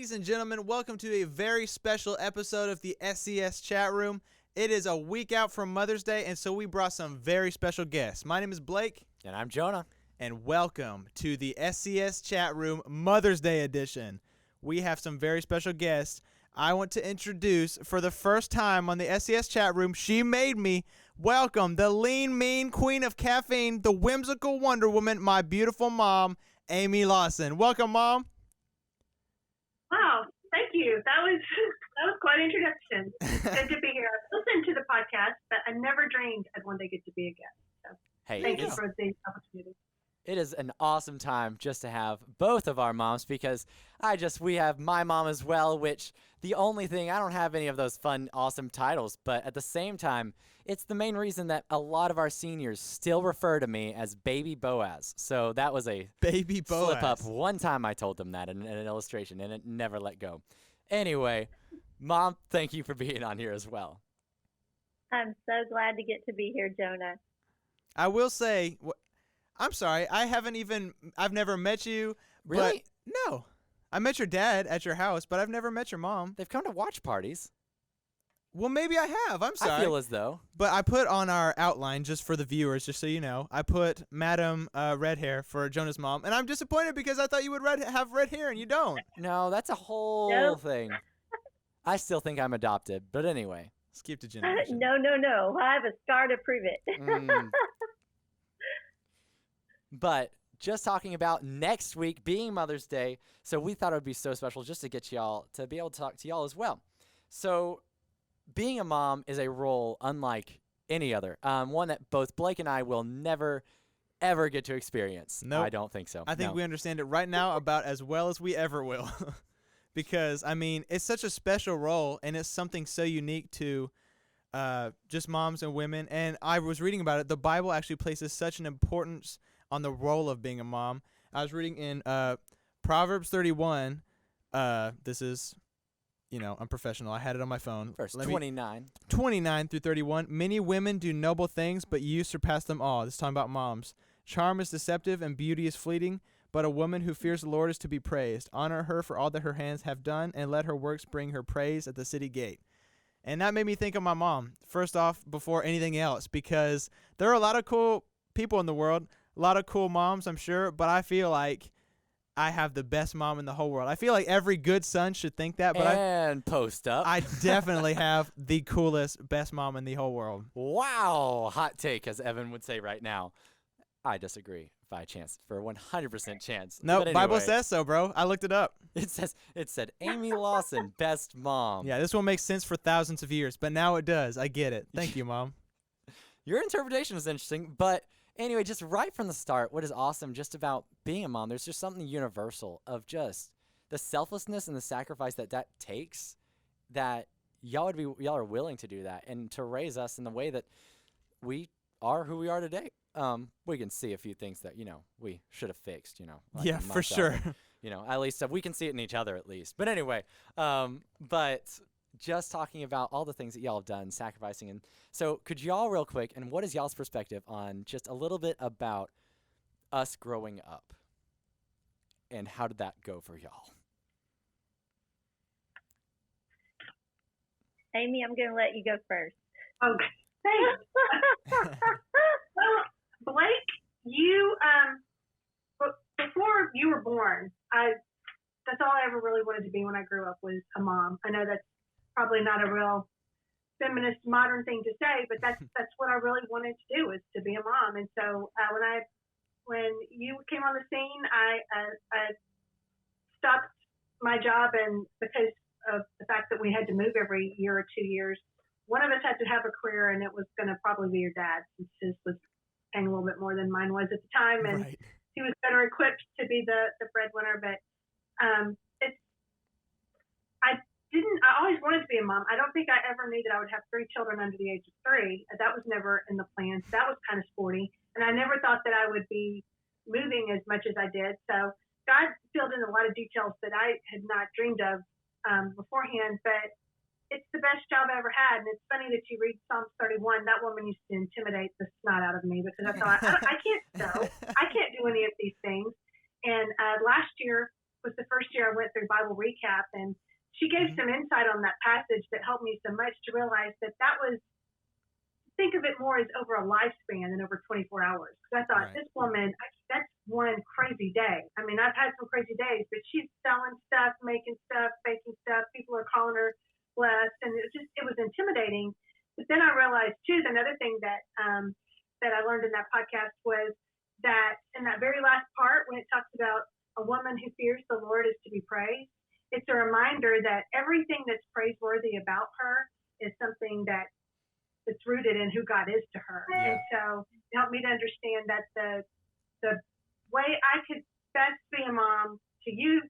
Ladies and gentlemen, welcome to a very special episode of the SCS chat room. It is a week out from Mother's Day, and so we brought some very special guests. My name is Blake. And I'm Jonah. And welcome to the SCS chat room Mother's Day edition. We have some very special guests. I want to introduce, for the first time on the SCS chat room, she made me welcome the lean, mean queen of caffeine, the whimsical Wonder Woman, my beautiful mom, Amy Lawson. Welcome, Mom. Wow, thank you. That was quite an introduction. Good to be here. I've listened to the podcast, but I never dreamed I'd one day get to be a guest. So Hey, thank you for the opportunity. it is an awesome time just to have both of our moms because we have my mom as well, which the only thing, I don't have any of those fun, awesome titles, but at the same time, it's the main reason that a lot of our seniors still refer to me as Baby Boaz. So that was a Baby Boaz. slip up. One time I told them that in an illustration, and it never let go. Anyway, Mom, thank you for being on here as well. I'm so glad to get to be here, Jonah. I will say, I'm sorry, I've never met you. Really? But no. I met your dad at your house, but I've never met your mom. They've come to watch parties. Well, maybe I have. I'm sorry. I feel as though. But I put on our outline, just for the viewers, just so you know, I put Madam Red Hair for Jonah's mom, and I'm disappointed because I thought you would have red hair, and you don't. No, that's a whole Nope. thing. I still think I'm adopted, but anyway. Skip the generation. No. I have a scar to prove it. But just talking about next week being Mother's Day, so we thought it would be so special just to get y'all to be able to talk to y'all as well. So being a mom is a role unlike any other, one that both Blake and I will never, ever get to experience. Nope. I don't think so. I think we understand it right now about as well as we ever will. Because, I mean, it's such a special role, and it's something so unique to just moms and women. And I was reading about it. The Bible actually places such an importance on the role of being a mom. I was reading in Proverbs 31. This is, unprofessional. I had it on my phone. Verse 29. 29 through 31. Many women do noble things, but you surpass them all. This is talking about moms. Charm is deceptive and beauty is fleeting, but a woman who fears the Lord is to be praised. Honor her for all that her hands have done, and let her works bring her praise at the city gate. And that made me think of my mom, first off, before anything else, because there are a lot of cool people in the world, a lot of cool moms, I'm sure, but I feel like I have the best mom in the whole world. I feel like every good son should think that, but Post up. I definitely have the coolest, best mom in the whole world. Wow. Hot take, as Evan would say right now. I disagree by chance, for a 100% chance. No, But Bible anyway, says so, bro. I looked it up. it said Amy Lawson, best mom. Yeah, this won't make sense for thousands of years, but now it does. I get it. Thank you, Mom. Your interpretation is interesting, but anyway, just right from the start, what is awesome just about being a mom, there's just something universal of just the selflessness and the sacrifice that takes, that y'all are willing to do that and to raise us in the way that we are who we are today. We can see a few things that, we should have fixed, like Yeah, for myself. sure. At least we can see it in each other at least. But anyway, but just talking about all the things that y'all have done, sacrificing. And so could y'all real quick, and what is y'all's perspective on just a little bit about us growing up and how did that go for y'all? Amy, I'm going to let you go first. Okay, thanks. Well, Blake, you before you were born, that's all I ever really wanted to be when I grew up was a mom. I know that's probably not a real feminist modern thing to say, but that's what I really wanted to do, is to be a mom. And so when you came on the scene, I stopped my job, and because of the fact that we had to move every year or 2 years, one of us had to have a career, and it was going to probably be your dad, since his was paying a little bit more than mine was at the time, and Right. he was better equipped to be the breadwinner. But I always wanted to be a mom. I don't think I ever knew that I would have 3 children under the age of 3. That was never in the plans. That was kind of sporty, and I never thought that I would be moving as much as I did. So God filled in a lot of details that I had not dreamed of beforehand, but it's the best job I ever had. And it's funny that you read Psalms 31. That woman used to intimidate the snot out of me, because I thought, I can't sew. I can't do any of these things. And last year was the first year I went through Bible recap, and she gave some insight on that passage that helped me so much to realize that was, think of it more as over a lifespan than over 24 hours. Because I thought, this woman, that's one crazy day. I mean, I've had some crazy days, but she's selling stuff, making stuff, baking stuff. People are calling her blessed, and it was intimidating. But then I realized too, another thing that I learned in that podcast was that in that very last part, when it talks about a woman who fears the Lord is to be praised, it's a reminder that everything that's praiseworthy about her is something that's rooted in who God is to her. Yeah. And so it helped me to understand that the way I could best be a mom to you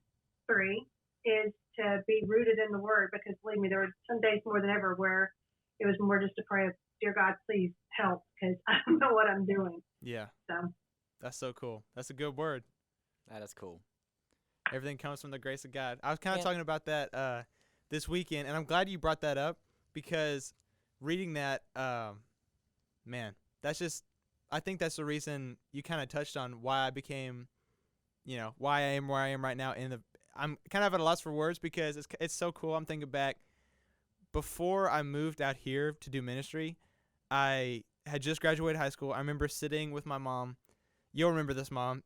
three is to be rooted in the Word, because believe me, there were some days more than ever where it was more just to pray, dear God, please help, because I don't know what I'm doing. Yeah. So That's so cool. That's a good word. That is cool. Everything comes from the grace of God. I was kind of talking about that this weekend, and I'm glad you brought that up, because reading that, man, that's just, I think that's the reason you kind of touched on why I became, why I am where I am right now. I'm kind of at a loss for words, because it's so cool. I'm thinking back, before I moved out here to do ministry, I had just graduated high school. I remember sitting with my mom. You'll remember this, Mom,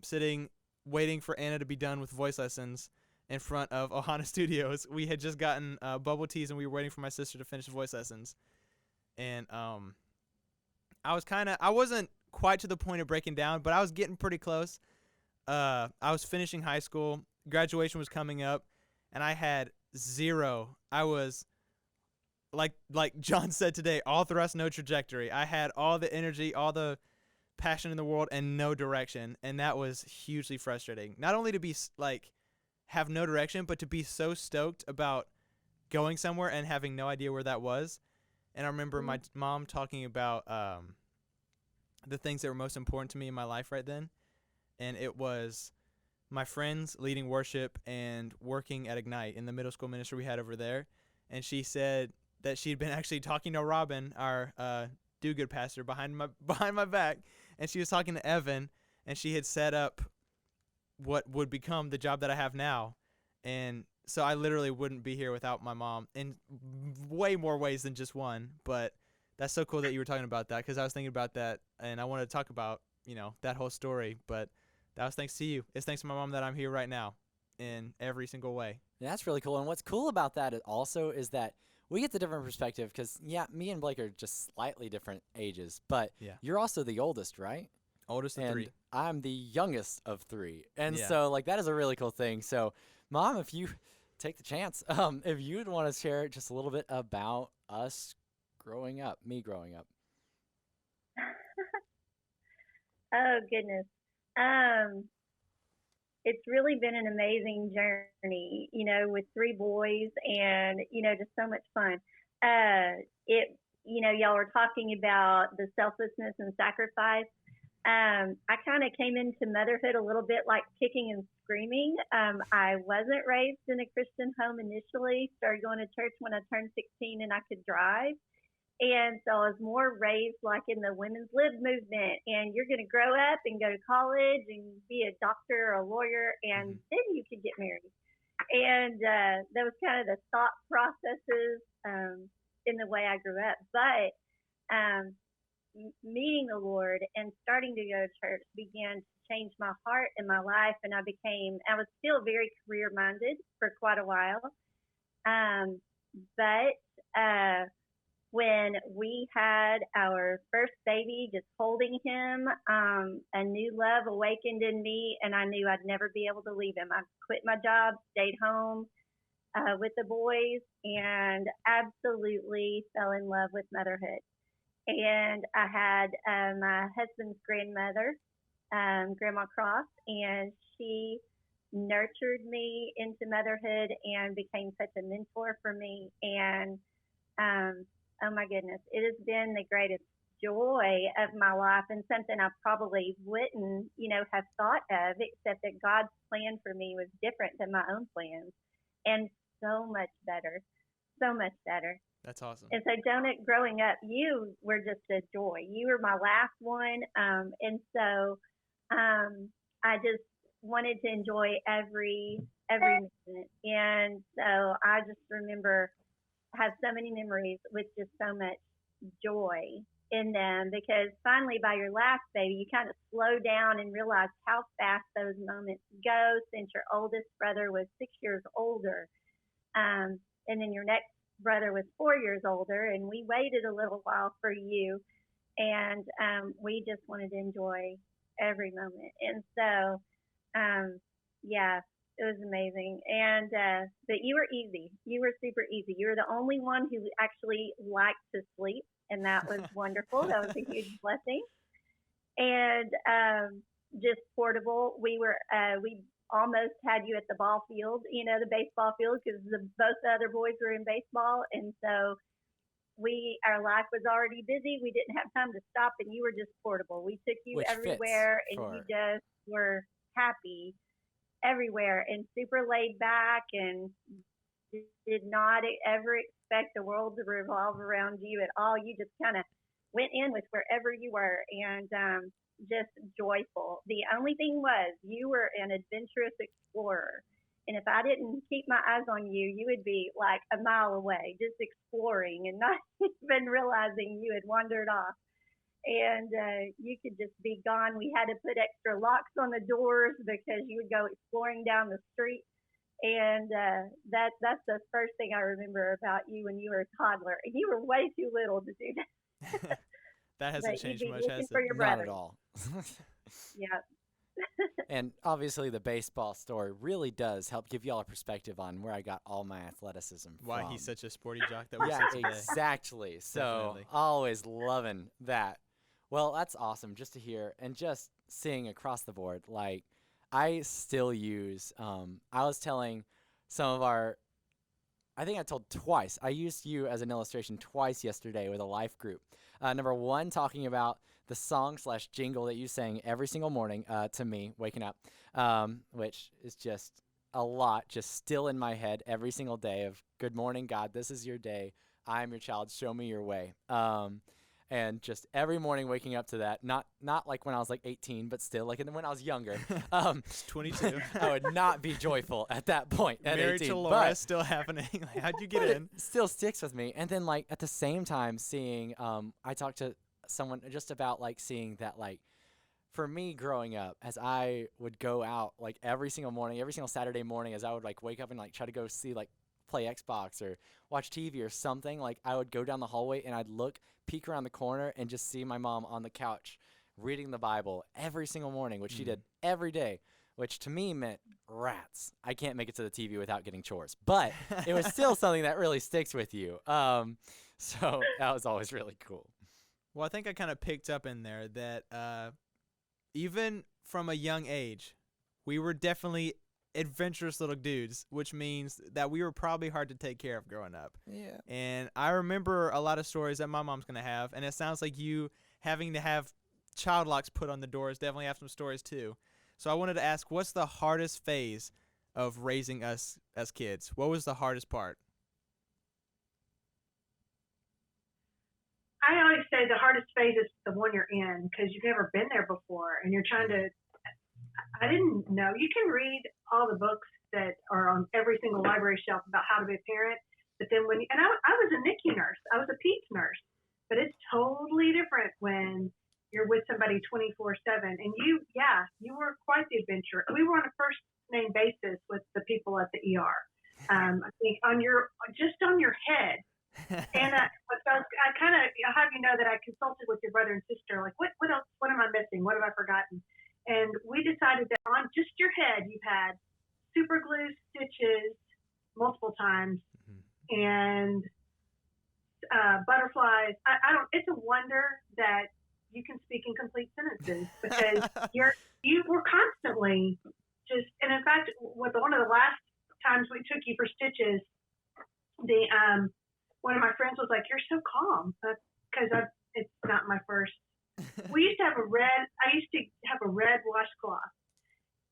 waiting for Anna to be done with voice lessons in front of Ohana Studios. We had just gotten bubble teas, and we were waiting for my sister to finish voice lessons. And I wasn't quite to the point of breaking down, but I was getting pretty close. I was finishing high school. Graduation was coming up, and I had zero. I was, like John said today, all thrust, no trajectory. I had all the energy, all the passion in the world, and no direction, and that was hugely frustrating. Not only to be have no direction, but to be so stoked about going somewhere and having no idea where that was. And I remember my mom talking about the things that were most important to me in my life right then, and it was my friends leading worship and working at Ignite in the middle school ministry we had over there. And she said that she'd been actually talking to Robin, our do-good pastor, behind my back, and she was talking to Evan, and she had set up what would become the job that I have now. And so I literally wouldn't be here without my mom in way more ways than just one. But that's so cool that you were talking about that, because I was thinking about that, and I wanted to talk about, that whole story. But that was thanks to you. It's thanks to my mom that I'm here right now in every single way. Yeah, that's really cool. And what's cool about that also is that we get the different perspective, because, me and Blake are just slightly different ages, but you're also the oldest, right? Oldest of three. I'm the youngest of three. And Yeah. so, that is a really cool thing. So, Mom, if you take the chance, if you'd want to share just a little bit about us growing up, me growing up. Oh, goodness. It's really been an amazing journey, with three boys, and, just so much fun. Y'all were talking about the selflessness and sacrifice. I kind of came into motherhood a little bit like kicking and screaming. I wasn't raised in a Christian home initially, started going to church when I turned 16 and I could drive. And so I was more raised like in the women's lib movement, and you're going to grow up and go to college and be a doctor or a lawyer, and then you could get married. And that was kind of the thought processes in the way I grew up. But meeting the Lord and starting to go to church began to change my heart and my life, and I was still very career-minded for quite a while. But when we had our first baby, just holding him, a new love awakened in me, and I knew I'd never be able to leave him. I quit my job, stayed home with the boys, and absolutely fell in love with motherhood. And I had my husband's grandmother, Grandma Cross, and she nurtured me into motherhood and became such a mentor for me. And oh my goodness, it has been the greatest joy of my life, and something I probably wouldn't, have thought of, except that God's plan for me was different than my own plans, and so much better, so much better. That's awesome. And so, Jonah, growing up, you were just a joy. You were my last one, and so I just wanted to enjoy every every minute. And so I just remember, have so many memories with just so much joy in them, because finally by your last baby, you kind of slow down and realize how fast those moments go, since your oldest brother was 6 years older. And then your next brother was 4 years older, and we waited a little while for you. And we just wanted to enjoy every moment. And so, yeah, it was amazing. And but you were easy. You were super easy. You were the only one who actually liked to sleep, and that was wonderful. That was a huge blessing. And just portable. We almost had you at the ball field, the baseball field, because both the other boys were in baseball, and so our life was already busy. We didn't have time to stop, and you were just portable. We took you Which everywhere, and for... you just were happy everywhere and super laid back, and did not ever expect the world to revolve around you at all. You just kind of went in with wherever you were, and just joyful. The only thing was, you were an adventurous explorer. And if I didn't keep my eyes on you, you would be like a mile away, just exploring and not even realizing you had wandered off. And you could just be gone. We had to put extra locks on the doors because you would go exploring down the street. And that's the first thing I remember about you when you were a toddler. And you were way too little to do that. That hasn't changed much, has for it? your Not brother. at all. Yeah. And obviously the baseball story really does help give y'all a perspective on where I got all my athleticism Why from. he's such a sporty jock that we Yeah, see today. exactly. So Definitely. always loving that. Well, that's awesome just to hear, and just seeing across the board. Like, I still use, I was telling some of I think I told twice. I used you as an illustration twice yesterday with a life group. Number one, talking about the song/jingle that you sang every single morning to me, waking up, which is just a lot, just still in my head every single day of, good morning, God, this is your day. I am your child. Show me your way. And just every morning waking up to that, not like when I was like 18, but still like when I was younger. 22. I would not be joyful at that point at Married 18. to Laura is still happening. Like, how'd you get in? It still sticks with me. And then like at the same time seeing, I talked to someone just about like seeing that, like, for me growing up, as I would go out like every single morning, every single Saturday morning, as I would like wake up and like try to go see like play Xbox or watch TV or something, like I would go down the hallway and I'd peek around the corner and just see my mom on the couch reading the Bible every single morning, which she did every day, which to me meant rats. I can't make it to the TV without getting chores, but it was still something that really sticks with you. So that was always really cool. Well, I think I kind of picked up in there that even from a young age, we were definitely adventurous little dudes, which means that we were probably hard to take care of growing up. Yeah. And I remember a lot of stories that my mom's going to have, and it sounds like you having to have child locks put on the doors definitely have some stories too. So I wanted to ask, what's the hardest phase of raising us as kids? What was the hardest part? I always say the hardest phase is the one you're in, because you've never been there before, and you're trying to. I didn't know. You can read all the books that are on every single library shelf about how to be a parent, but then I was a NICU nurse. I was a peds nurse, but it's totally different when you're with somebody 24/7. And you were quite the adventurer. We were on a first name basis with the people at the ER. I think on your head. And I kind of have you know that I consulted with your brother and sister, like, what else? What am I missing? What have I forgotten? And we decided that on just your head, you've had super glue stitches multiple times, and butterflies. I don't. It's a wonder that you can speak in complete sentences, because you were constantly just. And in fact, with one of the last times we took you for stitches, one of my friends was like, "You're so calm," because it's not my first. I used to have a red washcloth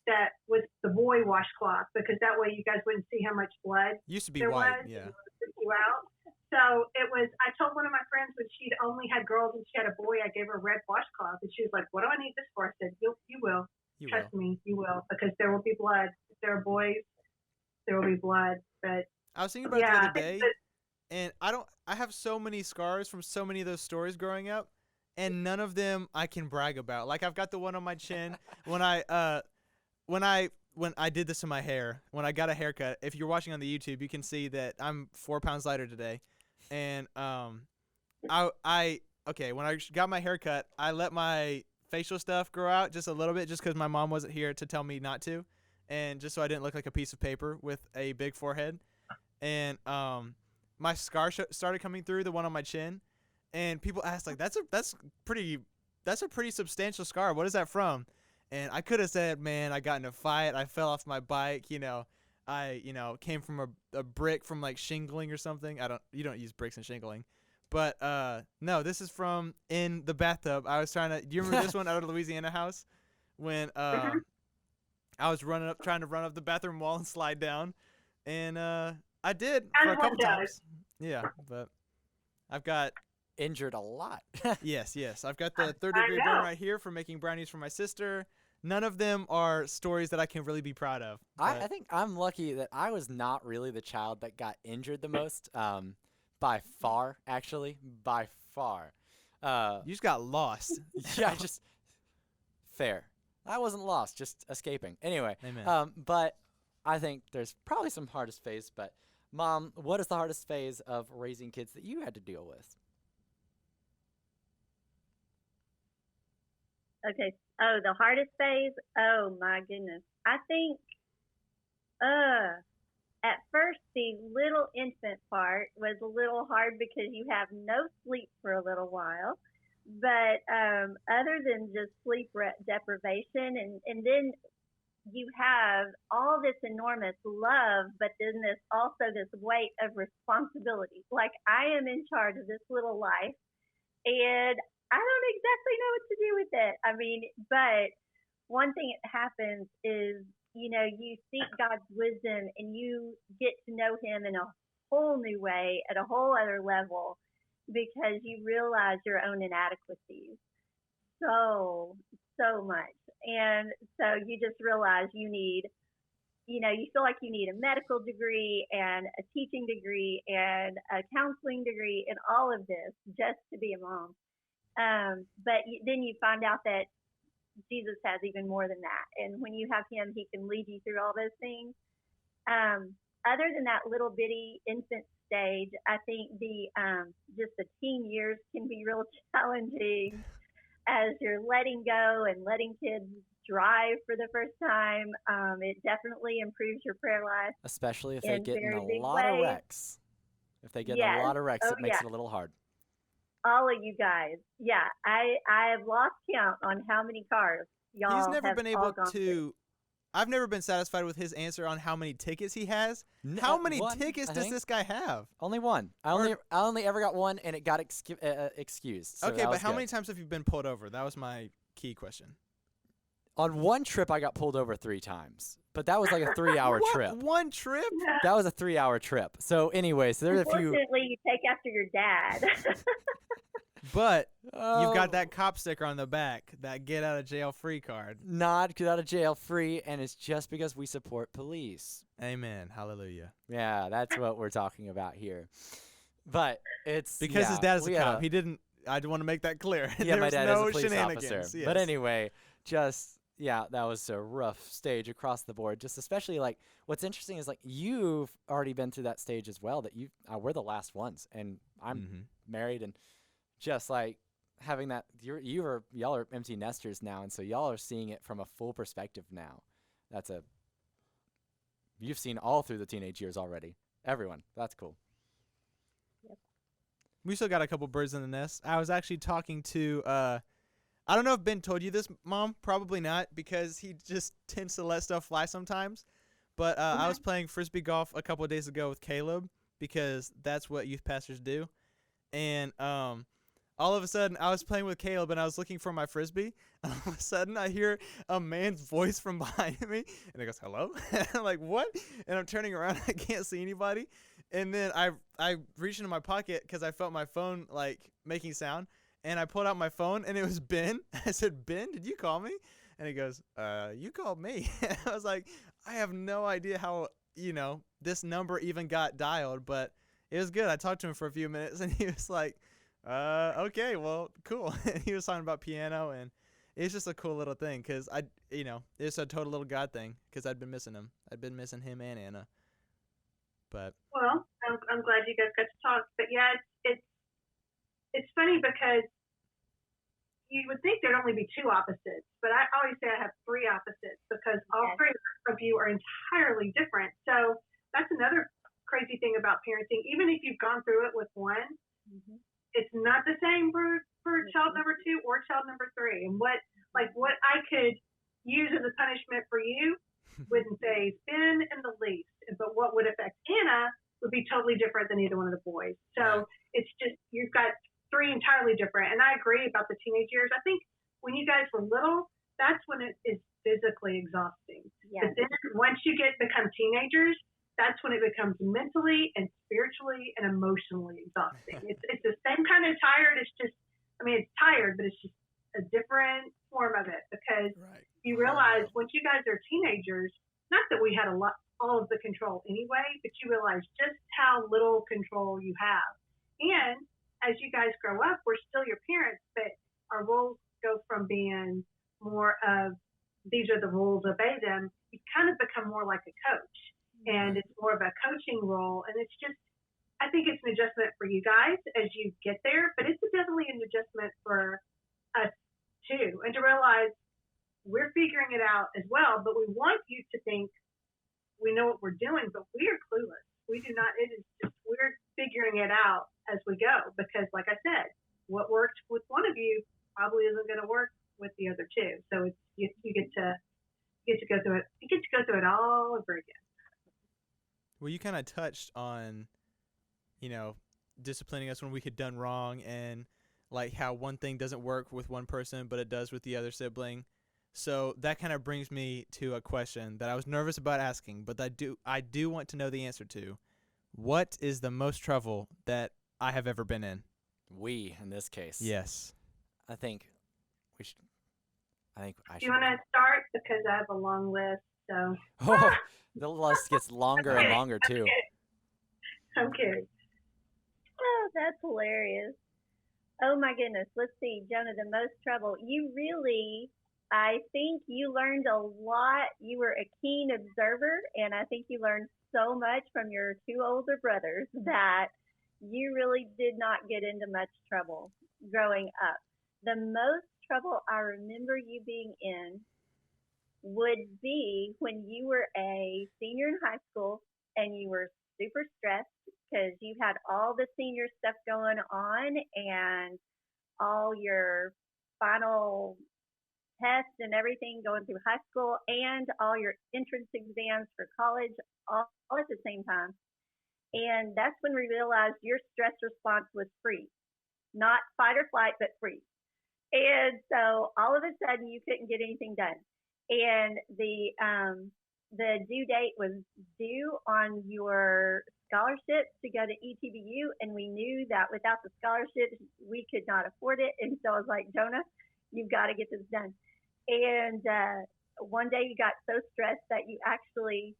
that was the boy washcloth, because that way you guys wouldn't see how much blood Used to be there white, was. yeah. You out. So it was. I told one of my friends when she'd only had girls and she had a boy, I gave her a red washcloth, and she was like, "What do I need this for?" I said, "You will. Trust me, you will, because there will be blood. If there are boys, there will be blood. But I was thinking about it yeah, the I other think day, and I have so many scars from so many of those stories growing up, and none of them I can brag about. Like, I've got the one on my chin when I did this in my hair, when I got a haircut. If you're watching on the YouTube, you can see that I'm 4 pounds lighter today. And okay, when I got my haircut, I let my facial stuff grow out just a little bit, just because my mom wasn't here to tell me not to, and just so I didn't look like a piece of paper with a big forehead. And my scar started coming through, the one on my chin, and people asked, like, that's a pretty substantial scar. What is that from? And I could have said, man, I got in a fight, I fell off my bike, I came from a brick from like shingling or something. You don't use bricks and shingling. But no, this is from in the bathtub. I was do you remember this one out of the Louisiana house when I was trying to run up the bathroom wall and slide down, and I did for a couple times. Yeah, but I've got Injured a lot. yes. I've got the third-degree burn right here for making brownies for my sister. None of them are stories that I can really be proud of. I think I'm lucky that I was not really the child that got injured the most. By far, actually, by far. You just got lost. Yeah, just fair. I wasn't lost, just escaping. Anyway, Amen. but I think there's probably some hardest phase. But Mom, what is the hardest phase of raising kids that you had to deal with? Okay. Oh, the hardest phase? Oh, my goodness. I think at first the little infant part was a little hard because you have no sleep for a little while. But other than just sleep deprivation, and then you have all this enormous love, but then this weight of responsibility. Like, I am in charge of this little life, and I don't exactly know what to do with it. I mean, but one thing that happens is, you seek God's wisdom and you get to know him in a whole new way at a whole other level because you realize your own inadequacies so much. And so you just realize you feel like you need a medical degree and a teaching degree and a counseling degree and all of this just to be a mom. But then you find out that Jesus has even more than that. And when you have him, he can lead you through all those things. Other than that little bitty infant stage, I think just the teen years can be real challenging as you're letting go and letting kids drive for the first time. It definitely improves your prayer life. Especially if they get in a big lot of ways. wrecks. If they get in a lot of wrecks, Oh, it makes yeah. it a little hard. All of you guys. Yeah, I have lost count on how many cars y'all He's never have been all able gone through. I've never been satisfied with his answer on how many tickets he has. How many One, tickets I does think. this guy have? Only one. I only ever got one, and it got excused. So Okay, that but was how good. many times have you been pulled over? That was my key question. On one trip, I got pulled over 3 times, but that was like a 3-hour What? trip. One trip? That was a 3-hour trip. So anyway, so there's a few. Unfortunately, you take after your dad. But you've got Oh, that cop sticker on the back, that get out of jail free card. not get out of jail free, and it's just because we support police. Amen. Hallelujah. Yeah, that's what we're talking about here. But it's Because his dad is a we had cop. He didn't. I want to make that clear. Yeah, my There's dad no is a police shenanigans. officer. Yes. But anyway, that was a rough stage across the board. Just especially like what's interesting is like you've already been through that stage as well. That we're the last ones, and I'm married, and just like having that y'all are empty nesters now, and so y'all are seeing it from a full perspective now. You've seen all through the teenage years already. Everyone, that's cool. We still got a couple birds in the nest. I was actually talking to I don't know if Ben told you this, Mom. Probably not, because he just tends to let stuff fly sometimes. But I was playing Frisbee golf a couple of days ago with Caleb, because that's what youth pastors do. And all of a sudden, I was playing with Caleb, and I was looking for my Frisbee. And all of a sudden, I hear a man's voice from behind me. And he goes, hello? And I'm like, what? And I'm turning around. I can't see anybody. And then I reached into my pocket because I felt my phone, like, making sound. And I pulled out my phone, and it was Ben. I said, Ben, did you call me? And he goes, you called me. And I was like, I have no idea how this number even got dialed, but it was good. I talked to him for a few minutes, and he was like, okay, well, cool. He was talking about piano, and it's just a cool little thing because it's a total little God thing because I'd been missing him. I'd been missing him and Anna. But well, I'm glad you guys got to talk. But yeah, it's funny because you would think there'd only be two opposites, but I always say I have three opposites because all three of you are entirely different. So that's another crazy thing about parenting. Even if you've gone through it with one, it's not the same for child number two or child number three. And what I could use as a punishment for you wouldn't say Finn in the least, but what would affect Anna would be totally different than either one of the boys. So it's just, you've got three entirely different. And I agree about the teenage years. I think when you guys were little, that's when it is physically exhausting. But then once you become teenagers, that's when it becomes mentally and spiritually and emotionally exhausting. It's the same kind of tired. It's just, it's tired, but it's just a different form of it because you realize once you guys are teenagers, not that we had all of the control anyway, but you realize just how little control you have. And as you guys grow up, we're still your parents, but our roles go from being more of these are the rules, obey them. You kind of become more like a coach, and it's more of a coaching role. And it's just, I think it's an adjustment for you guys as you get there, but it's definitely an adjustment for us too. And to realize we're figuring it out as well, but we want you to think we know what we're doing, but we are clueless. We do not, it is just, we're figuring it out as we go because like I said, what worked with one of you probably isn't going to work with the other two. So it's, you get to go through it. You get to go through it all over again. Well, you kind of touched on, disciplining us when we had done wrong and like how one thing doesn't work with one person, but it does with the other sibling. So that kind of brings me to a question that I was nervous about asking, but I do want to know the answer to. What is the most trouble that I have ever been in? We, in this case. Yes. I think I should. Do you want to start? Because I have a long list, so. Oh, the list gets longer and longer, too. I'm kidding. Oh, that's hilarious. Oh, my goodness. Let's see. Jonah, the most trouble. I think you learned a lot. You were a keen observer, and I think you learned so much from your two older brothers that you really did not get into much trouble growing up. The most trouble I remember you being in would be when you were a senior in high school and you were super stressed because you had all the senior stuff going on and all your final tests and everything going through high school and all your entrance exams for college all at the same time. And that's when we realized your stress response was freeze, not fight or flight, but freeze. And so all of a sudden you couldn't get anything done. And the due date was due on your scholarship to go to ETBU. And we knew that without the scholarship, we could not afford it. And so I was like, Jonah, you've got to get this done. And one day you got so stressed that you actually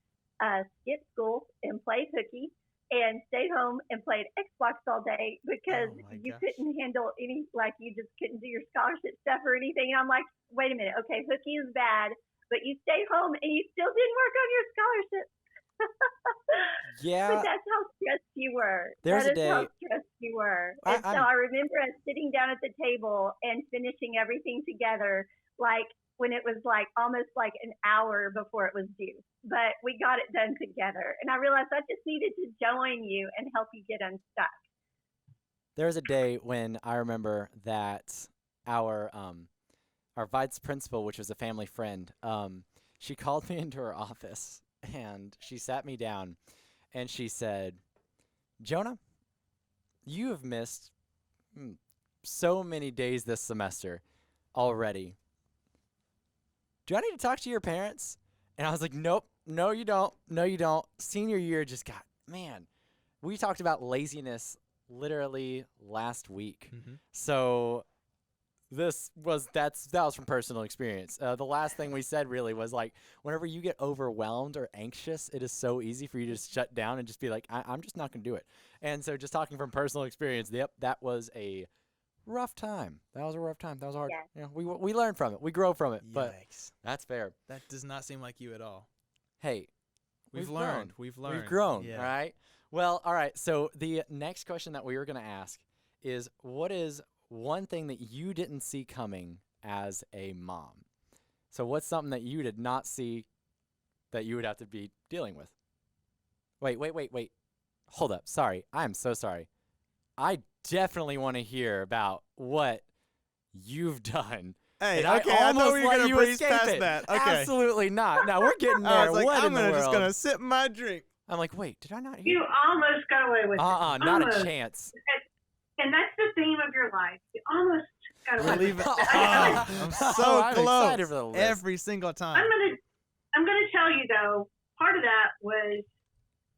skipped school and played hooky and stayed home and played Xbox all day because you couldn't handle you just couldn't do your scholarship stuff or anything. And I'm like, wait a minute. Okay, hooky is bad, but you stayed home and you still didn't work on your scholarship. Yeah. But that's how stressed you were. There's a day. How stressed you were. And so I remember us sitting down at the table and finishing everything together, like when it was like almost like an hour before it was due. But we got it done together. And I realized I just needed to join you and help you get unstuck. There was a day when I remember that our vice principal, which was a family friend, she called me into her office and she sat me down and she said, Jonah, you have missed so many days this semester already. Do I need to talk to your parents? And I was like, nope, no, you don't. No, you don't. Senior year just got, man, we talked about laziness literally last week. Mm-hmm. So that was from personal experience. The last thing we said really was like, whenever you get overwhelmed or anxious, it is so easy for you to just shut down and just be like, I'm just not gonna do it. And so, just talking from personal experience, yep, that was a rough time. That was a rough time. That was hard. Yeah. We learn from it. We grow from it. But Yikes. that's fair. That does not seem like you at all. Hey, We've learned. We've learned. We've grown. Yeah. All right. Well, all right. So the next question that we were gonna ask is, what is one thing that you didn't see coming as a mom? So what's something that you did not see that you would have to be dealing with? Wait. Hold up. Sorry. I'm so sorry. I definitely want to hear about what you've done. Hey, And okay, I thought we were let going to you breeze escape past it. that. Okay. Absolutely not. No, we're getting there. I was like, What I'm in the just world? going to sip my drink. I'm like, wait, did I not hear? You almost got away with it. Not Almost. a chance. And that's the theme of your life. You almost got away Believe with it. it. I'm so I'm close. excited for the list. Every single time. I'm gonna tell you though, part of that was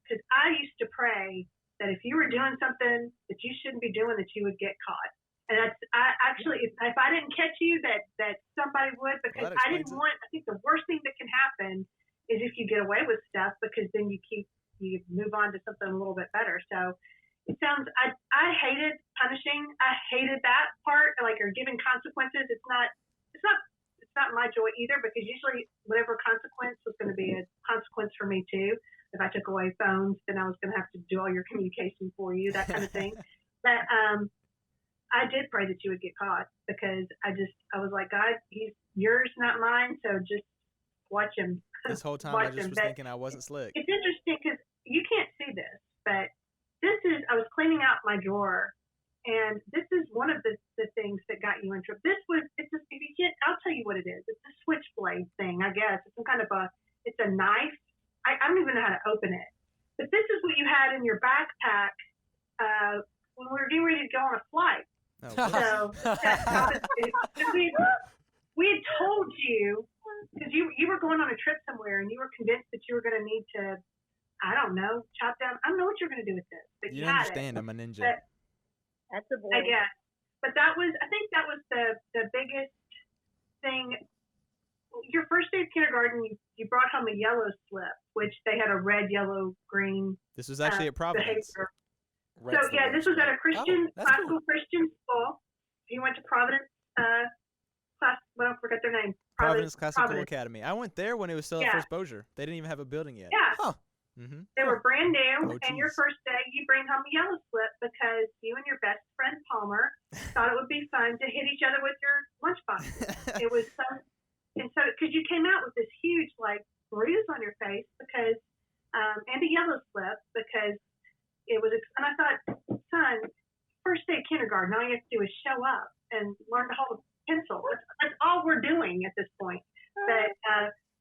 because I used to pray that if you were doing something that you shouldn't be doing, that you would get caught. And I actually, if I didn't catch you, that somebody would, because that I didn't explains it. want. I think the worst thing that can happen is if you get away with stuff, because then you move on to something a little bit better. So it sounds. I hated punishing. I hated that part, like, or giving consequences. It's not my joy either, because usually whatever consequence was going to be a consequence for me too. If I took away phones, then I was going to have to do all your communication for you, that kind of thing. But I did pray that you would get caught, because I was like, God, he's yours, not mine. So just watch him. This whole time Watch I just him. was But thinking I wasn't slick. It's interesting because you can't see this, but I was cleaning out my drawer, and this is one of the things that got you in trouble. I'll tell you what it is. It's a switchblade thing, I guess. It's some kind of it's a knife. I don't even know how to open it. But this is what you had in your backpack when we were getting ready to go on a flight. Oh, So we had told you, because you were going on a trip somewhere, and you were convinced that you were going to need to, I don't know, chop down. I don't know what you're going to do with this, but you had understand, it. I'm a ninja. But, That's a boy. I guess. But I think that was the biggest thing. Your first day of kindergarten, you brought home a yellow slip, which they had a red, yellow, green This was actually at Providence. behavior. Red's the This worst. was at a Christian, that's classical cool. Christian school. You went to Providence class. Well, I forgot their name. Providence Classical Providence. Academy. I went there when it was still Yeah. at First Bossier. They didn't even have a building yet. Yeah. Huh. Mm-hmm. They were brand new, Oh, and your geez. first day, you bring home a yellow slip because you and your best friend Palmer thought it would be fun to hit each other with your lunchbox. It was fun, and so because you came out with this huge bruise on your face because, and a yellow slip because it was. And I thought, son, first day of kindergarten, all you have to do is show up and learn to hold a pencil. That's all we're doing at this point. But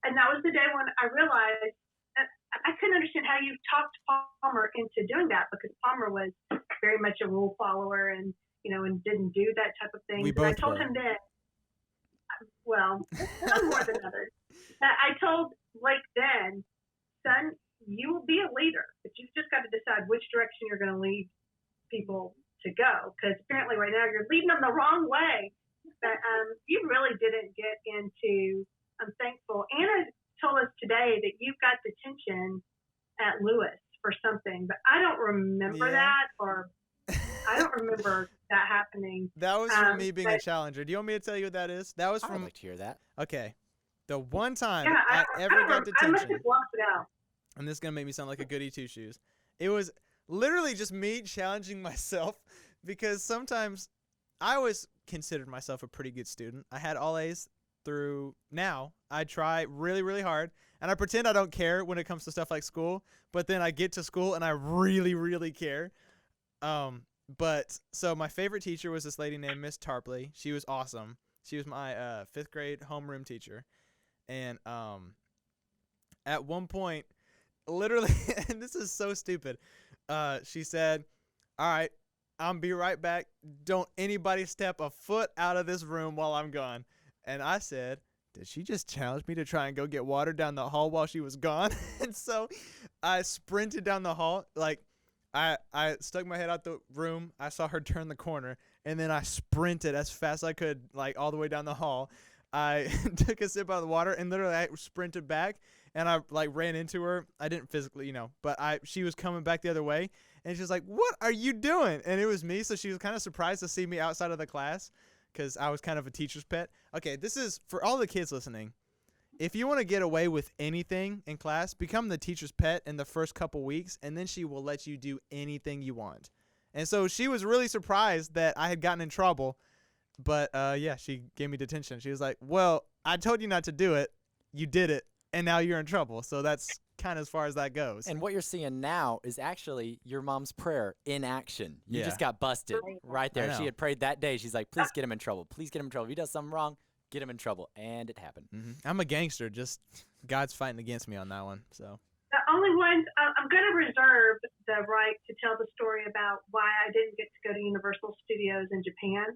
and that was the day when I realized. I couldn't understand how you talked Palmer into doing that, because Palmer was very much a rule follower and didn't do that type of thing. We And I both told were. him then, well, some more than others. But I told Blake then, son, you will be a leader, but you've just got to decide which direction you're going to lead people to go, because apparently right now you're leading them the wrong way. But you really didn't get into. I'm thankful. Anna told us today that you got detention at Lewis for something, but I don't remember Yeah. that, or I don't remember that happening. That was from me being a challenger. Do you want me to tell you what that is? That was I would from like to hear that. okay. The one time Yeah, I ever got I must detention, have blocked it out. and this is gonna make me sound like a goody two shoes. It was literally just me challenging myself, because sometimes I always considered myself a pretty good student. I had all A's through now. I try really, really hard, and I pretend I don't care when it comes to stuff like school, but then I get to school and I really, really care. But so my favorite teacher was this lady named Miss Tarpley. She was awesome. She was my 5th grade homeroom teacher. And at one point, literally, and this is so stupid, she said, all right, I'll be right back. Don't anybody step a foot out of this room while I'm gone. And I said, did she just challenge me to try and go get water down the hall while she was gone? And so I sprinted down the hall. Like, I stuck my head out the room. I saw her turn the corner, and then I sprinted as fast as I could, like all the way down the hall. I took a sip out of the water, and literally I sprinted back, and I like ran into her. I didn't physically, but she was coming back the other way, and she was like, "What are you doing?" And it was me, so she was kind of surprised to see me outside of the class, because I was kind of a teacher's pet. Okay, this is for all the kids listening. If you want to get away with anything in class, become the teacher's pet in the first couple weeks, and then she will let you do anything you want. And so she was really surprised that I had gotten in trouble, but yeah, she gave me detention. She was like, "Well, I told you not to do it. You did it, and now you're in trouble." So that's kind of as far as that goes. And what you're seeing now is actually your mom's prayer in action. You Yeah. just got busted right there. I She know. had prayed that day. She's like, please get him in trouble. Please get him in trouble. If he does something wrong, get him in trouble. And it happened. I'm a gangster. Just God's fighting against me on that one. So The only ones I'm going to reserve the right to tell the story about why I didn't get to go to Universal Studios in Japan.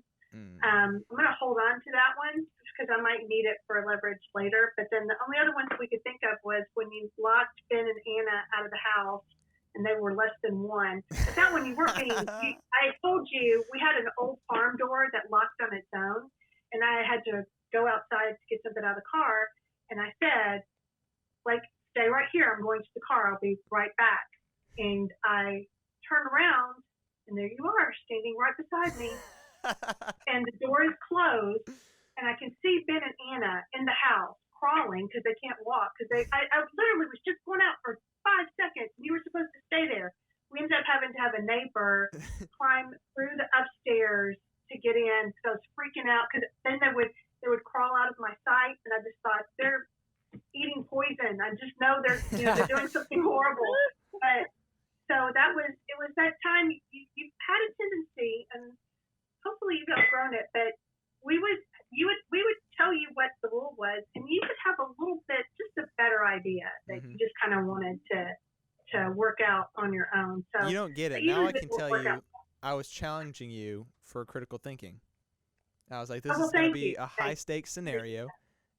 I'm going to hold on to that one just because I might need it for leverage later. But then the only other ones we could think of was when you locked Ben and Anna out of the house and they were less than one. But that one you weren't being. I told you we had an old farm door that locked on its own, and I had to go outside to get something out of the car. And I said, like, stay right here. I'm going to the car. I'll be right back. And I turn around, and there you are, standing right beside me. And the door is closed, and I can see Ben and Anna in the house crawling because they can't walk. Because I literally was just going out for 5 seconds. You were supposed to stay there. We ended up having to have a neighbor climb through the upstairs to get in. So I was freaking out because then they would crawl out of my sight, and I just thought they're eating poison. I just know they're doing something horrible. But so it was that time you had a tendency, and hopefully you've outgrown it, but we would tell you what the rule was, and you would have a little bit, just a better idea that you just kind of wanted to work out on your own. So you don't get it. Now I can tell you, I was challenging you for critical thinking. I was like, this is going to be a high-stakes scenario,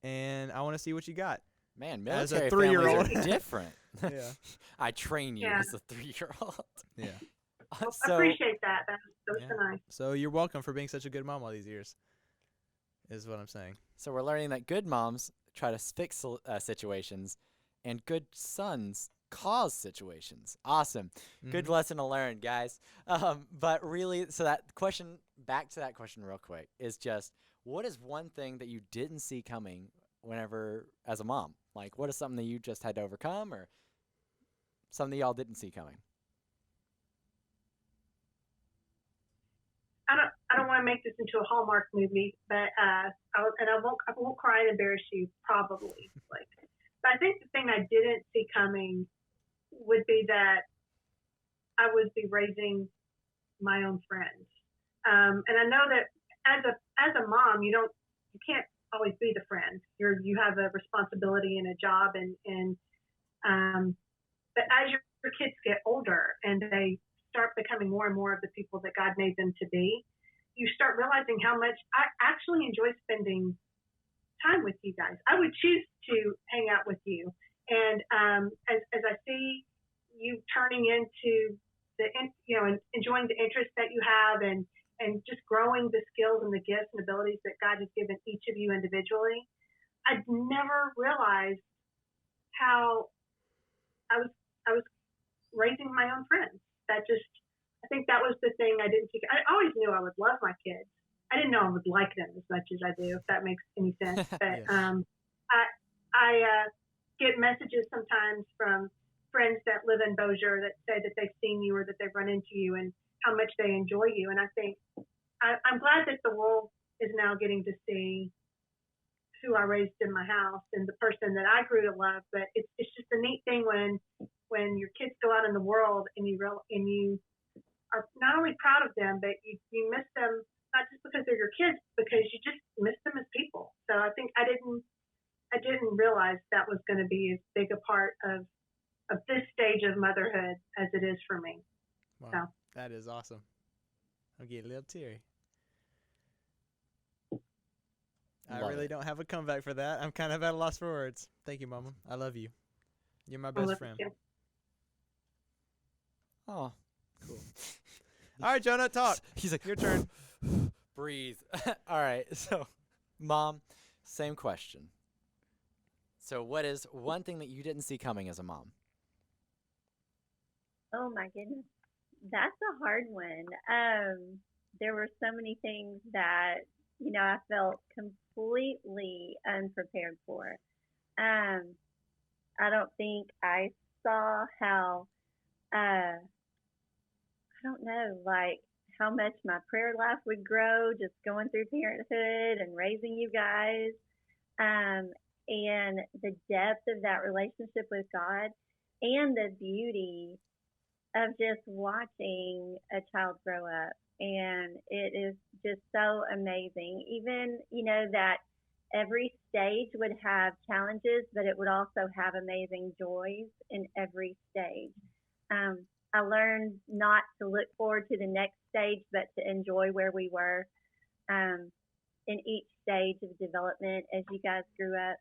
and I want to see what you got. Man, As a military 3-year-old. families are different. Yeah. I train you as a 3-year-old. Yeah. I So, appreciate that. That was Yeah. so nice. So you're welcome for being such a good mom all these years, is what I'm saying. so we're learning that good moms try to fix situations, and good sons cause situations. Awesome. Good lesson to learn, guys. But really, so back to that question real quick, is just, what is one thing that you didn't see coming whenever, as a mom? Like, what is something that you just had to overcome, or something y'all didn't see coming? I don't want to make this into a Hallmark movie, but I won't cry and embarrass you probably. But I think the thing I didn't see coming would be that I would be raising my own friends. And I know that as a mom, you can't always be the friend. You have a responsibility and a job, but as your kids get older and they start becoming more and more of the people that God made them to be, you start realizing how much I actually enjoy spending time with you guys. I would choose to hang out with you. And as I see you turning into enjoying the interests that you have and just growing the skills and the gifts and abilities that God has given each of you individually, I'd never realized how I was raising my own friends. I think that was the thing I didn't see. I always knew I would love my kids. I didn't know I would like them as much as I do, if that makes any sense. But Yes. I get messages sometimes from friends that live in Bossier that say that they've seen you or that they've run into you and how much they enjoy you. And I think I'm glad that the world is now getting to see who I raised in my house and the person that I grew to love. But it's just a neat thing when your kids go out in the world and you are not only proud of them, but you miss them, not just because they're your kids, because you just miss them as people. So I think I didn't realize that was going to be as big a part of this stage of motherhood as it is for me. Wow. So. That is awesome. I'm getting a little teary. I Love really it. don't have a comeback for that. I'm kind of at a loss for words. Thank you, Mama. I love you. You're my I best love friend. you. Oh, Cool. All right, Jonah, talk. He's like, Your turn. breathe. All right. So, Mom, same question. So, what is one thing that you didn't see coming as a mom? Oh my goodness, that's a hard one. There were so many things that I felt completely unprepared for. I don't think I saw how. I don't know, like how much my prayer life would grow just going through parenthood and raising you guys, and the depth of that relationship with God, and the beauty of just watching a child grow up. And it is just so amazing. Even, that every stage would have challenges, but it would also have amazing joys in every stage. I learned not to look forward to the next stage, but to enjoy where we were in each stage of development as you guys grew up,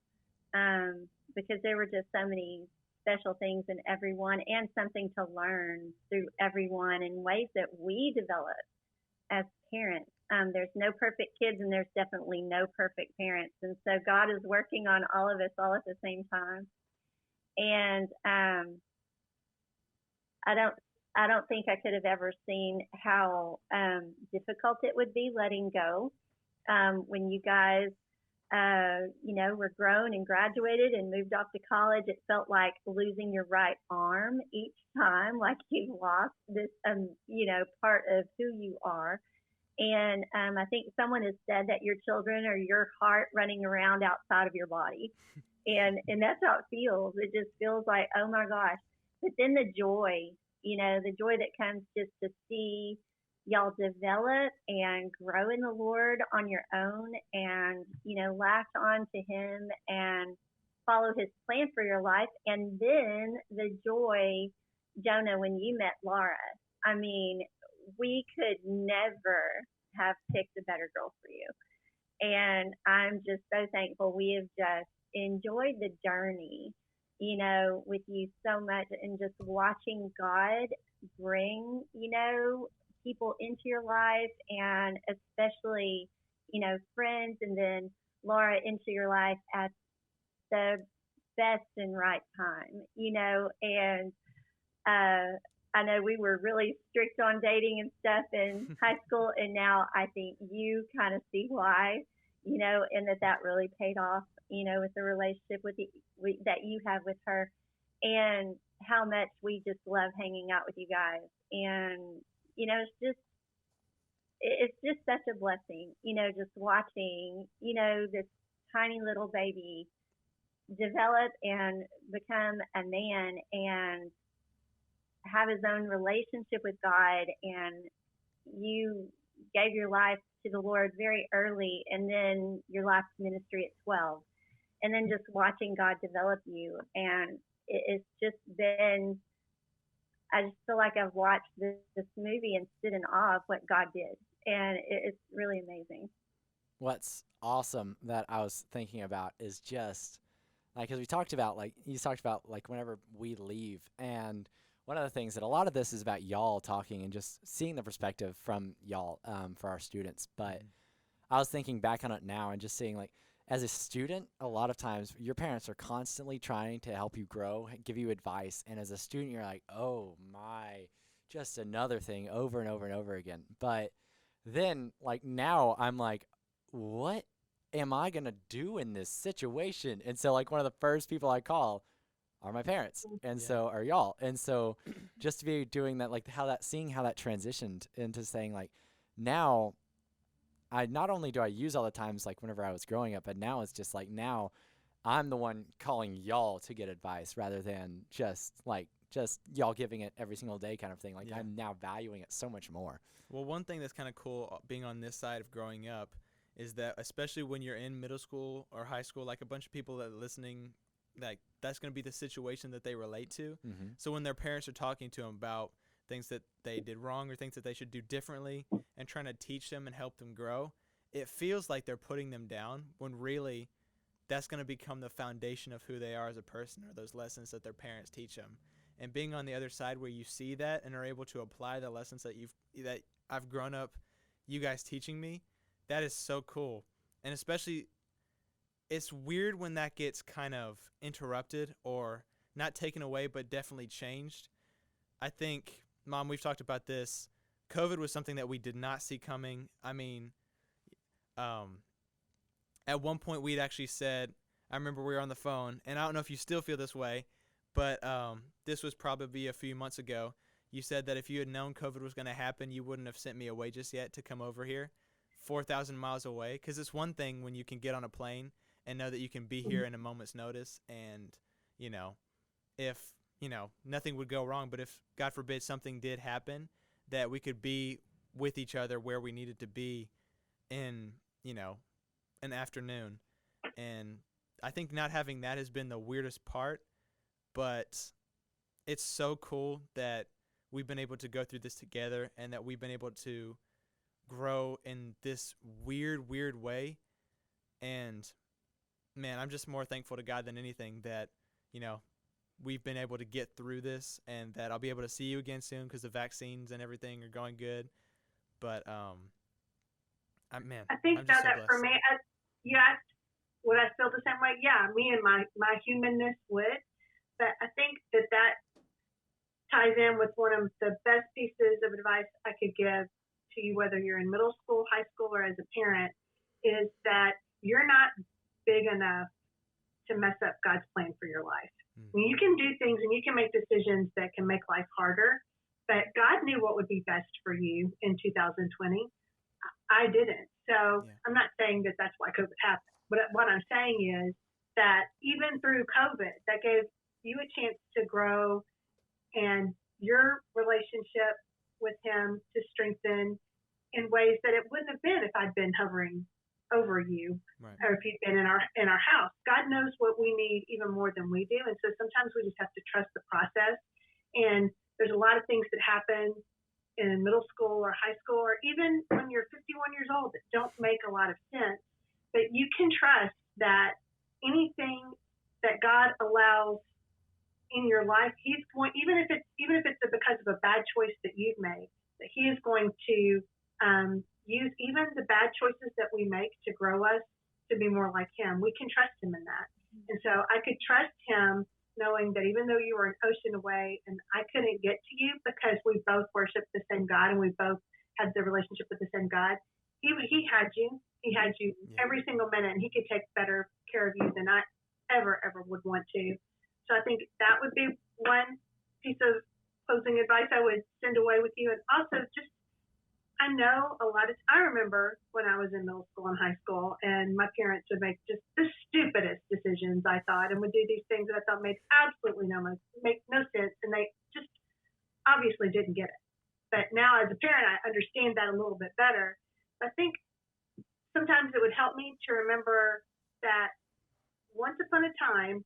because there were just so many special things in everyone and something to learn through everyone in ways that we develop as parents. There's no perfect kids, and there's definitely no perfect parents. And so God is working on all of us all at the same time. And I don't think I could have ever seen how difficult it would be letting go when you guys were grown and graduated and moved off to college. It felt like losing your right arm each time, like you lost this, part of who you are. And I think someone has said that your children are your heart running around outside of your body. And that's how it feels. It just feels like, oh my gosh. But then the joy that comes just to see y'all develop and grow in the Lord on your own, and, latch on to Him and follow His plan for your life. And then the joy, Jonah, when you met Laura, I mean, we could never have picked a better girl for you. And I'm just so thankful we have just enjoyed the journey, with you so much, and just watching God bring, people into your life, and especially, friends, and then Laura into your life at the best and right time, and I know we were really strict on dating and stuff in high school, and now I think you kind of see why, and that really paid off, with the relationship that you have with her, and how much we just love hanging out with you guys. And, it's just such a blessing, just watching, this tiny little baby develop and become a man and have his own relationship with God. And you gave your life to the Lord very early, and then your life's ministry at 12, and then just watching God develop you. And it's just been, I just feel like I've watched this movie and stood in awe of what God did. And it's really amazing. What's awesome that I was thinking about is just, like, because we talked about, like, you talked about, like, whenever we leave. And one of the things that a lot of this is about y'all talking and just seeing the perspective from y'all for our students. But I was thinking back on it now and just seeing, like, as a student, a lot of times your parents are constantly trying to help you grow, give you advice. And as a student, you're like, oh my, just another thing over and over and over again. But then, like, now I'm like, what am I going to do in this situation? And so, like, one of the first people I call are my parents, and so are y'all. And so just to be doing that, like, seeing how that transitioned into saying, like, now I not only do I use all the times, like, whenever I was growing up, but now it's just like, now I'm the one calling y'all to get advice rather than just y'all giving it every single day kind of thing. Like, I'm now valuing it so much more. Well, one thing that's kind of cool being on this side of growing up is that, especially when you're in middle school or high school, like, a bunch of people that are listening, like, that's going to be the situation that they relate to. Mm-hmm. So when their parents are talking to them about things that they did wrong or things that they should do differently and trying to teach them and help them grow, it feels like they're putting them down, when really that's going to become the foundation of who they are as a person, or those lessons that their parents teach them. and being on the other side where you see that and are able to apply the lessons that I've grown up, you guys teaching me, that is so cool. And especially, it's weird when that gets kind of interrupted or not taken away, but definitely changed. I think, Mom, we've talked about this. COVID was something that we did not see coming. I mean, at one point we'd actually said, I remember we were on the phone, and I don't know if you still feel this way, but this was probably a few months ago. You said that if you had known COVID was going to happen, you wouldn't have sent me away just yet to come over here, 4,000 miles away. Because it's one thing when you can get on a plane and know that you can be here in a moment's notice, and, you know, if, you know, nothing would go wrong, but if, God forbid, something did happen, that we could be with each other where we needed to be in, you know, an afternoon. And I think not having that has been the weirdest part, but it's so cool that we've been able to go through this together and that we've been able to grow in this weird way. And man, I'm just more thankful to God than anything that, you know, we've been able to get through this, and that I'll be able to see you again soon because the vaccines and everything are going good. But I think I'm just so that blessed. for me, you asked would I feel the same way? Yeah, me and my humanness would. But I think that ties in with one of the best pieces of advice I could give to you, whether you're in middle school, high school, or as a parent, is that you're not big enough to mess up God's plan for your life. I mean, you can do things and you can make decisions that can make life harder, but God knew what would be best for you in 2020. I didn't. So I'm not saying that that's why COVID happened. But what I'm saying is that even through COVID, that gave you a chance to grow and your relationship with Him to strengthen in ways that it wouldn't have been if I'd been hovering over you, right, or if you'd been in our house. God knows what we need even more than we do, and so sometimes we just have to trust the process. And there's a lot of things that happen in middle school or high school, or even when you're 51 years old, that don't make a lot of sense. But you can trust that anything that God allows in your life, He's going, even if it's because of a bad choice that you've made, that He is going to use even the bad choices that we make to grow us to be more like Him. We can trust Him in that. And so I could trust Him knowing that even though you were an ocean away and I couldn't get to you because we both worship the same God and we both had the relationship with the same God, He had you. He had you every single minute, and He could take better care of you than I ever would want to. So I think that would be one piece of closing advice I would send away with you. And also just, I know I remember when I was in middle school and high school, and my parents would make just the stupidest decisions, I thought, and would do these things that I thought made absolutely no sense, and they just obviously didn't get it. But now as a parent, I understand that a little bit better. I think sometimes it would help me to remember that once upon a time,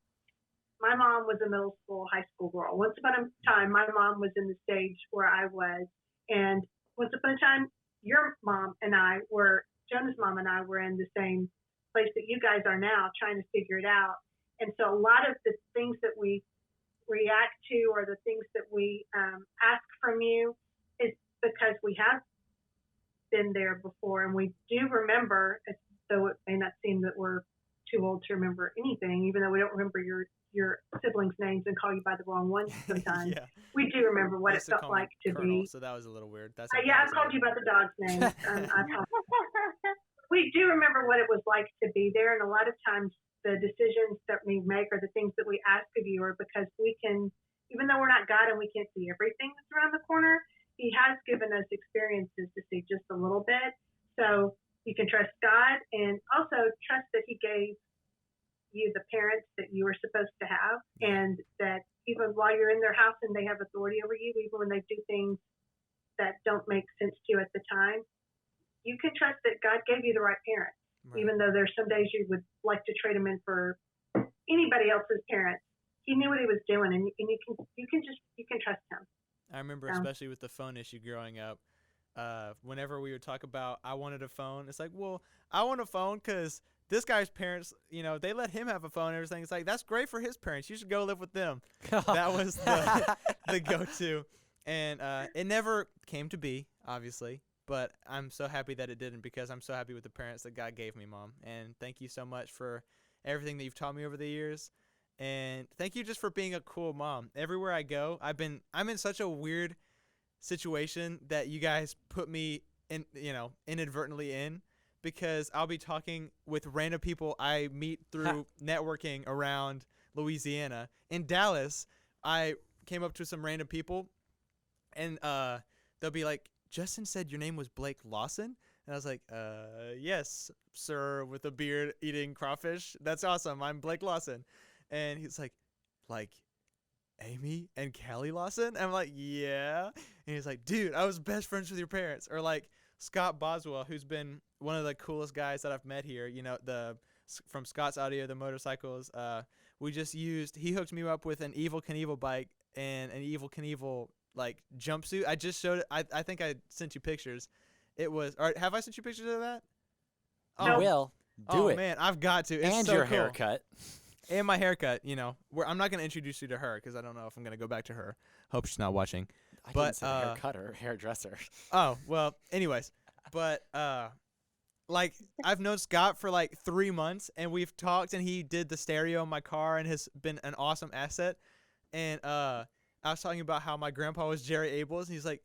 my mom was a middle school, high school girl. Once upon a time, my mom was in the stage where I was. And once upon a time, your mom and I were, Jonah's mom and I were in the same place that you guys are now, trying to figure it out. And so a lot of the things that we react to or the things that we ask from you is because we have been there before, and we do remember, though it may not seem that we're too old to remember anything, even though we don't remember your siblings' names and call you by the wrong ones sometimes. We do remember what it felt like to be. So that was a little weird. That's I called you by the dog's name. We do remember what it was like to be there, and a lot of times the decisions that we make or the things that we ask of you are because we can, even though we're not God and we can't see everything that's around the corner, He has given us experiences to see just a little bit. So you can trust God, and also trust that He gave you the parents that you were supposed to have, and that even while you're in their house and they have authority over you, even when they do things that don't make sense to you at the time, you can trust that God gave you the right parents, even though there's some days you would like to trade them in for anybody else's parents. He knew what He was doing, and you can trust Him. I remember, especially with the phone issue growing up, whenever we would talk about I wanted a phone, it's like, well, I want a phone because this guy's parents, they let him have a phone and everything. It's like, that's great for his parents. You should go live with them. That was the go-to. And it never came to be, obviously. But I'm so happy that it didn't, because I'm so happy with the parents that God gave me, Mom. And thank you so much for everything that you've taught me over the years. And thank you just for being a cool mom. Everywhere I go, I'm in such a weird situation that you guys put me in, inadvertently in, because I'll be talking with random people I meet through networking around Louisiana. In Dallas, I came up to some random people, and they'll be like, Justin said your name was Blake Lawson? And I was like, yes, sir, with a beard eating crawfish. That's awesome. I'm Blake Lawson. And he's like Amy and Callie Lawson? And I'm like, yeah. And he's like, dude, I was best friends with your parents. Or like Scott Boswell, who's been one of the coolest guys that I've met here, from Scott's Audio, the motorcycles. He hooked me up with an Evel Knievel bike and an Evel Knievel like jumpsuit. I just showed it. I think I sent you pictures. It was, all right, have I sent you pictures of that? You will. Do it. Oh man, I've got to. It's and so your cool. haircut. And my haircut, I'm not going to introduce you to her because I don't know if I'm going to go back to her. Hope she's not watching. I didn't say haircut or hairdresser. Oh, well, anyways. But, I've known Scott for like 3 months, and we've talked, and he did the stereo in my car and has been an awesome asset. And I was talking about how my grandpa was Jerry Abels, and he's like,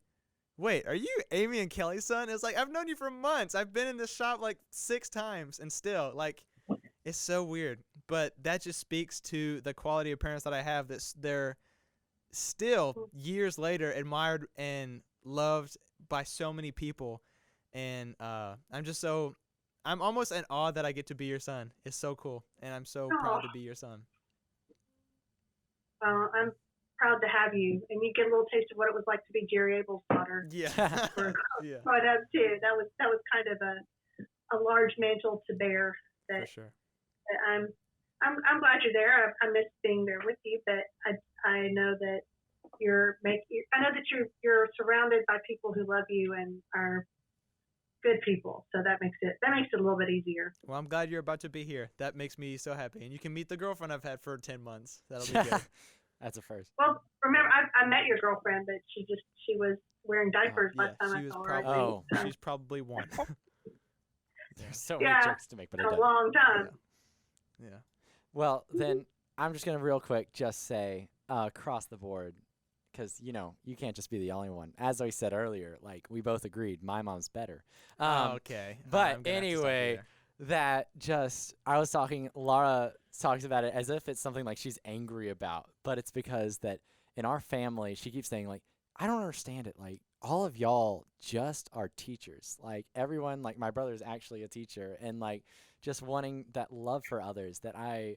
wait, are you Amy and Kelly's son? It's like, I've known you for months. I've been in this shop like 6 times, and still, it's so weird. But that just speaks to the quality of parents that I have, that they're still years later admired and loved by so many people. And I'm almost in awe that I get to be your son. It's so cool. And I'm so proud to be your son. I'm proud to have you. And you get a little taste of what it was like to be Jerry Abel's daughter. Yeah. Yeah. But too. That was kind of a large mantle to bear. For sure. I'm glad you're there. I miss being there with you, but I know that you're surrounded by people who love you and are good people. So that makes it a little bit easier. Well, I'm glad you're about to be here. That makes me so happy. And you can meet the girlfriend I've had for 10 months. That'll be good. That's a first. Well, remember, I met your girlfriend, but she was wearing diapers last time I saw her. She's probably one. There's so many jokes to make, but a long time. Yeah. Well, then I'm just going to real quick just say across the board, because, you can't just be the only one. As I said earlier, we both agreed, my mom's better. Okay. But anyway, I was talking, Laura talks about it as if it's something she's angry about, but it's because that in our family, she keeps saying, I don't understand it. All of y'all just are teachers. Everyone, my brother is actually a teacher, and just wanting that love for others that I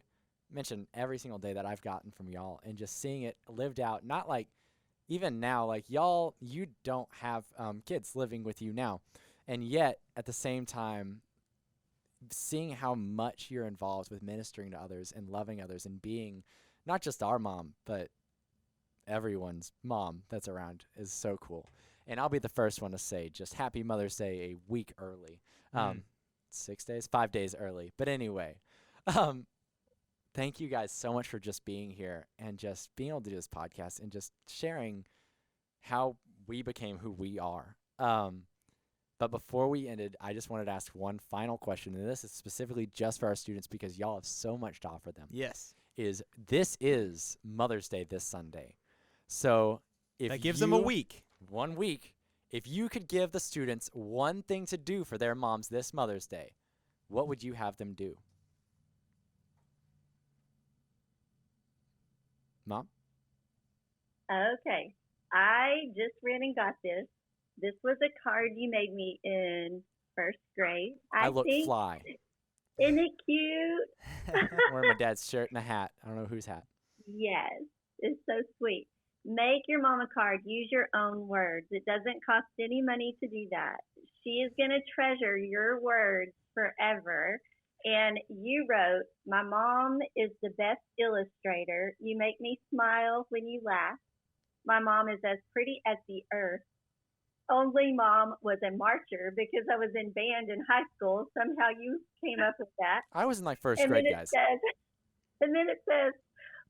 mention every single day that I've gotten from y'all, and just seeing it lived out. Not even now, y'all, you don't have kids living with you now, and yet at the same time, seeing how much you're involved with ministering to others and loving others and being not just our mom, but everyone's mom that's around is so cool. And I'll be the first one to say just happy Mother's Day a week early. 6 days, 5 days early. But anyway, thank you guys so much for just being here and just being able to do this podcast and just sharing how we became who we are. But before we ended, I just wanted to ask one final question, and this is specifically just for our students because y'all have so much to offer them. Yes. This is Mother's Day this Sunday. So if that gives them a week. 1 week. If you could give the students one thing to do for their moms this Mother's Day, what would you have them do? Mom? Okay. I just ran and got this. This was a card you made me in first grade. I look fly. Isn't it cute? Wearing my dad's shirt and a hat. I don't know whose hat. Yes. It's so sweet. Make your mom a card. Use your own words. It doesn't cost any money to do that. She is going to treasure your words forever. And you wrote, my mom is the best illustrator. You make me smile when you laugh. My mom is as pretty as the earth. only mom was a marcher because I was in band in high school. Somehow you came up with that. I was in like first And grade, then it guys. says, and then it says,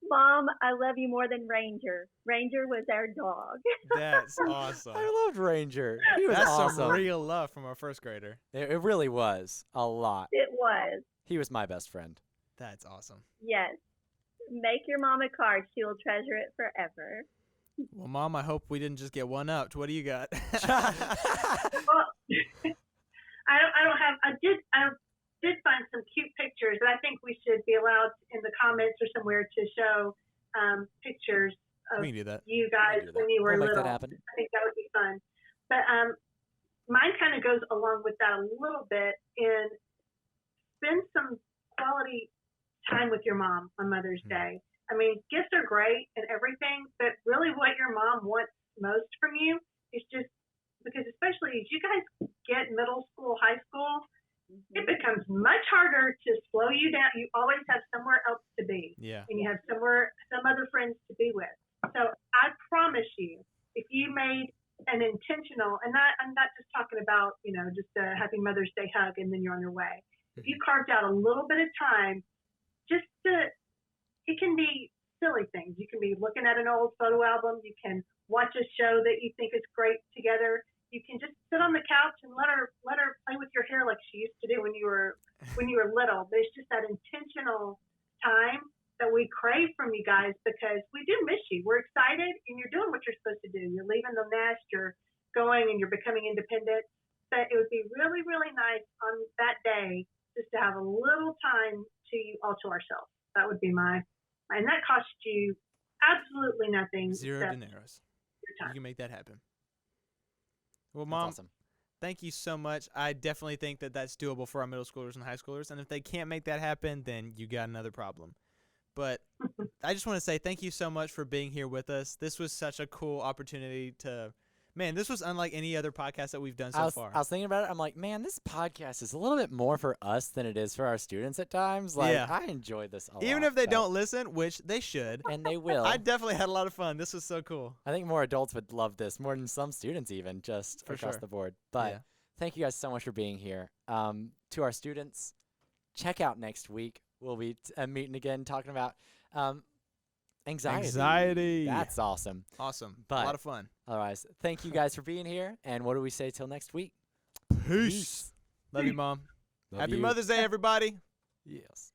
Mom, I love you more than Ranger. Ranger was our dog. That's awesome. I loved Ranger. He was That's awesome. some real love from a first grader. It really was a lot. It was. He was my best friend. That's awesome. Yes. Make your mom a card. She will treasure it forever. Well, Mom, I hope we didn't just get one upped. What do you got? Well, I don't have. I did find some cute pictures, and I think we should be allowed in the comments or somewhere to show pictures of We can do that. you guys when you were We'll make little. that happen. I think that would be fun. But mine kind of goes along with that a little bit. And spend some quality time with your mom on Mother's Day. I mean, gifts are great and everything, but really what your mom wants most from you is just because, especially as you guys get middle school, high school, it becomes much harder to slow you down. You always have somewhere else to be. Yeah. And you have some other friends to be with. So I promise you, if you made an intentional, and I'm not just talking about, just a happy Mother's Day hug and then you're on your way. If you carved out a little bit of time it can be silly things. You can be looking at an old photo album. You can watch a show that you think is great together. You can just sit on the couch and let her play with your hair like she used to do when you were little. There's just that intentional time that we crave from you guys because we do miss you. We're excited and you're doing what you're supposed to do. You're leaving the nest, you're going and you're becoming independent. But it would be really, really nice on that day just to have a little time to all to ourselves. That would be and that costs you absolutely nothing. $0 except dineros. your You time. can make that happen. Well, That's Mom, awesome. thank you so much. I definitely think that that's doable for our middle schoolers and high schoolers. And if they can't make that happen, then you got another problem. But I just want to say thank you so much for being here with us. This was such a cool opportunity this was unlike any other podcast that we've done so far. I was thinking about it. I'm like, man, this podcast is a little bit more for us than it is for our students at times. Like, Yeah. I enjoyed this a lot. Even if they but- don't listen, which they should. And they will. I definitely had a lot of fun. This was so cool. I think more adults would love this more than some students even, just For across sure. the board. But Yeah. thank you guys so much for being here. To our students, check out next week. We'll be meeting again, talking about anxiety. That's awesome. Awesome. But- a lot of fun. Otherwise, thank you guys for being here. And what do we say till next week? Peace. Love you, Mom. Love Happy you. Mother's Day, everybody. Yes.